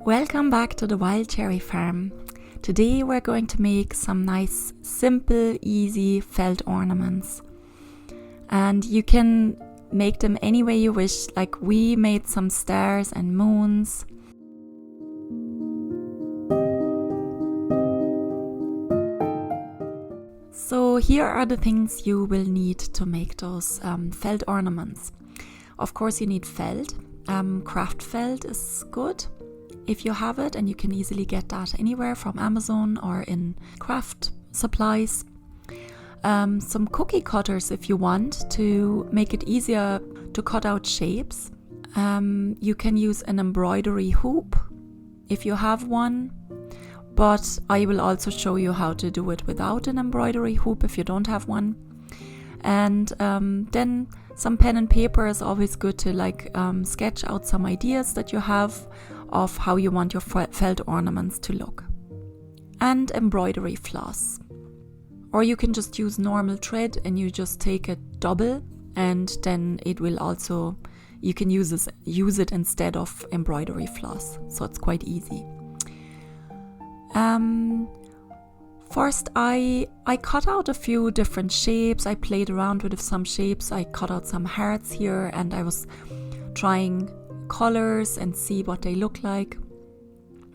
Welcome back to the Wild Cherry Farm. Today we're going to make some nice, simple, easy felt ornaments. And you can make them any way you wish, like we made some stars and moons. So here are the things you will need to make those felt ornaments. Of course you need felt. Craft felt is good if you have it, and you can easily get that anywhere from Amazon or in craft supplies. Some cookie cutters if you want to make it easier to cut out shapes. You can use an embroidery hoop if you have one, but I will also show you how to do it without an embroidery hoop if you don't have one. And then some pen and paper is always good to sketch out some ideas that you have of how you want your felt ornaments to look. And embroidery floss. Or you can just use normal thread and you just take a double, and then it will also, you can use it instead of embroidery floss. So it's quite easy. First I cut out a few different shapes. I played around with some shapes. I cut out some hearts here and I was trying colors and see what they look like.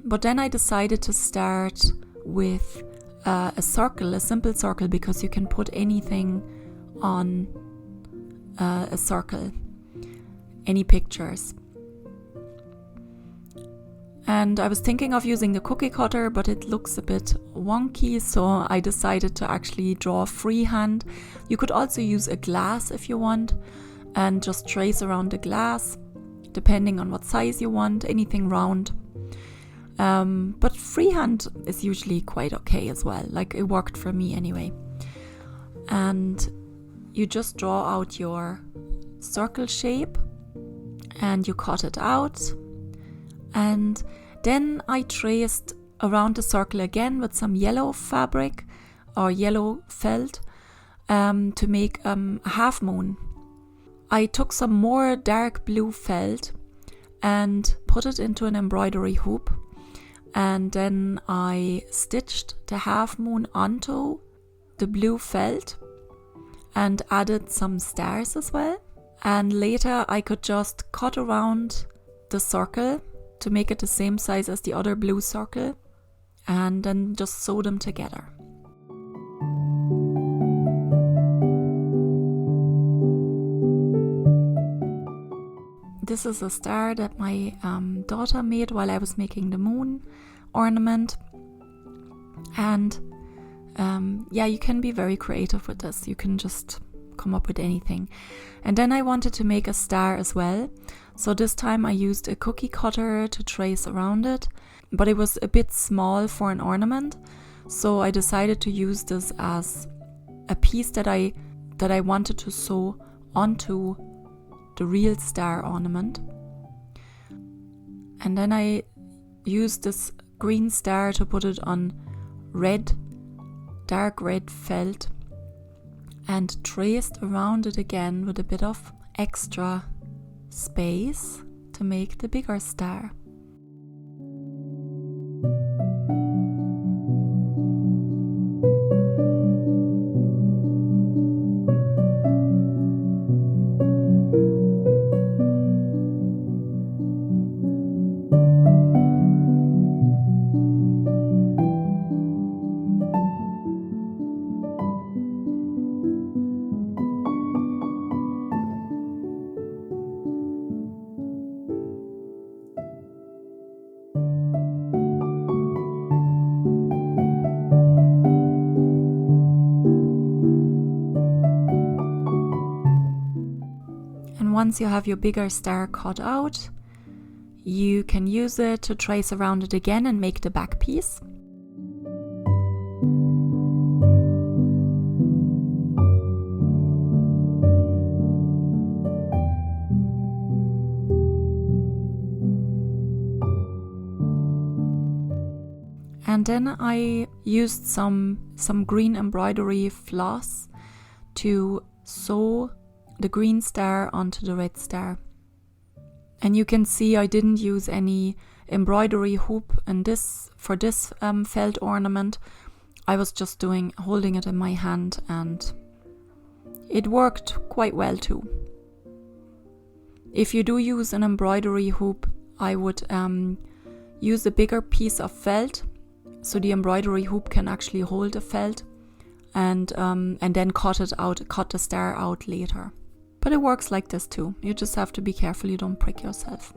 But then I decided to start with a circle, a simple circle, because you can put anything on a circle, any pictures. And I was thinking of using the cookie cutter, but it looks a bit wonky, so I decided to actually draw freehand. You could also use a glass if you want and just trace around the glass, depending on what size you want, anything round. But freehand is usually quite okay as well, like it worked for me anyway. And you just draw out your circle shape and you cut it out. And then I traced around the circle again with some yellow fabric or yellow felt to make a half moon. I took some more dark blue felt and put it into an embroidery hoop, and then I stitched the half moon onto the blue felt and added some stars as well. And later I could just cut around the circle to make it the same size as the other blue circle and then just sew them together. This is a star that my daughter made while I was making the moon ornament. And you can be very creative with this. You can just come up with anything. And then I wanted to make a star as well. So this time I used a cookie cutter to trace around it, but it was a bit small for an ornament. So I decided to use this as a piece that I wanted to sew onto the real star ornament. And then I used this green star to put it on dark red felt, and traced around it again with a bit of extra space to make the bigger star. Once you have your bigger star cut out, you can use it to trace around it again and make the back piece. And then I used some green embroidery floss to sew the green star onto the red star. And you can see I didn't use any embroidery hoop for this felt ornament. I was just holding it in my hand, and it worked quite well too. If you do use an embroidery hoop, I would use a bigger piece of felt, so the embroidery hoop can actually hold the felt, and then cut the star out later. But it works like this too. You just have to be careful you don't prick yourself.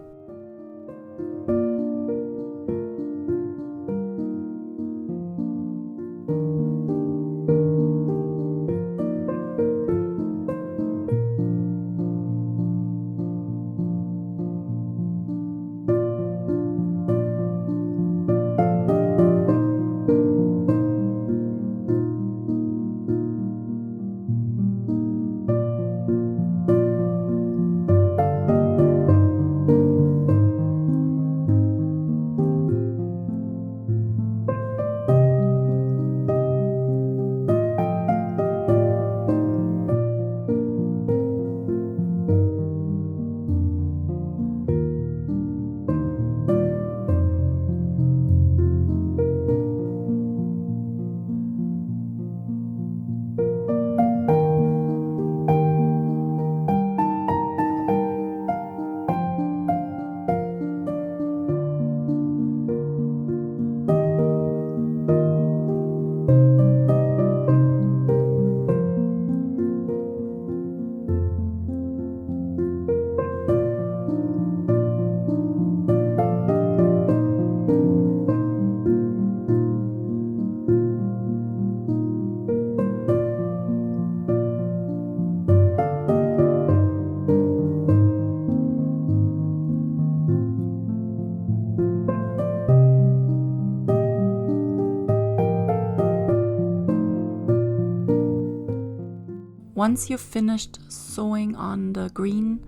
Once you've finished sewing on the green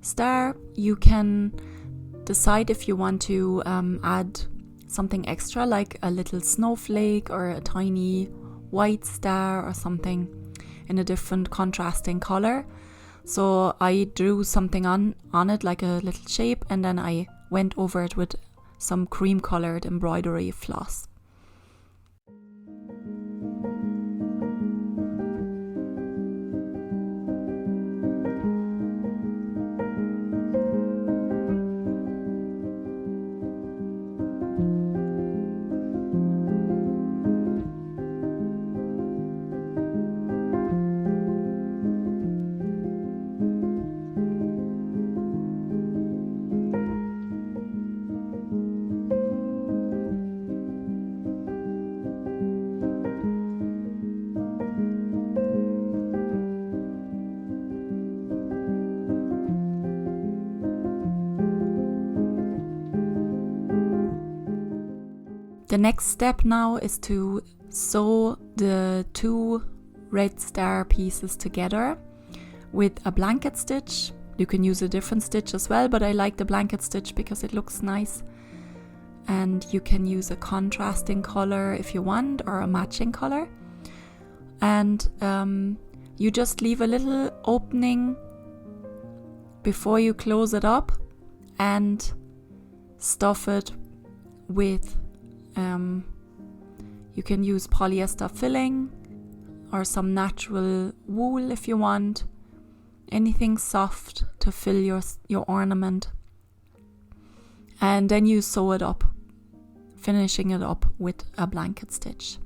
star, you can decide if you want to add something extra, like a little snowflake or a tiny white star or something in a different contrasting color. So I drew something on it, like a little shape, and then I went over it with some cream colored embroidery floss. The next step now is to sew the two red star pieces together with a blanket stitch. You can use a different stitch as well, but I like the blanket stitch because it looks nice. And you can use a contrasting color if you want, or a matching color. And you just leave a little opening before you close it up and stuff it with you can use polyester filling or some natural wool if you want, anything soft to fill your ornament, and then you sew it up, finishing it up with a blanket stitch.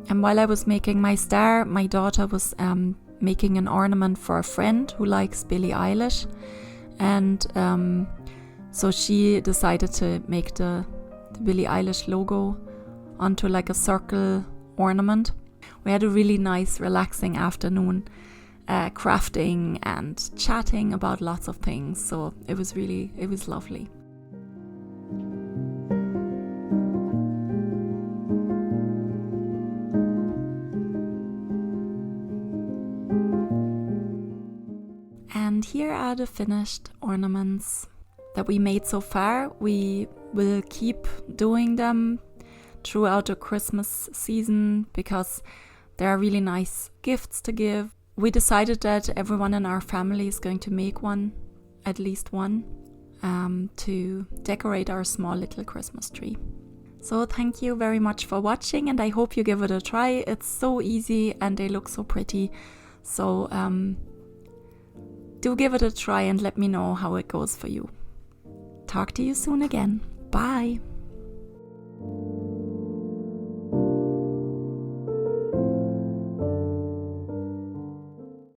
And while I was making my star, my daughter was making an ornament for a friend who likes Billie Eilish, and so she decided to make the Billie Eilish logo onto like a circle ornament. We had a really nice, relaxing afternoon, crafting and chatting about lots of things. So it was lovely. And here are the finished ornaments that we made so far. We will keep doing them throughout the Christmas season because they are really nice gifts to give. We decided that everyone in our family is going to make one, at least one, to decorate our small little Christmas tree. So thank you very much for watching, and I hope you give it a try. It's so easy and they look so pretty. So do give it a try and let me know how it goes for you. Talk to you soon again. Bye.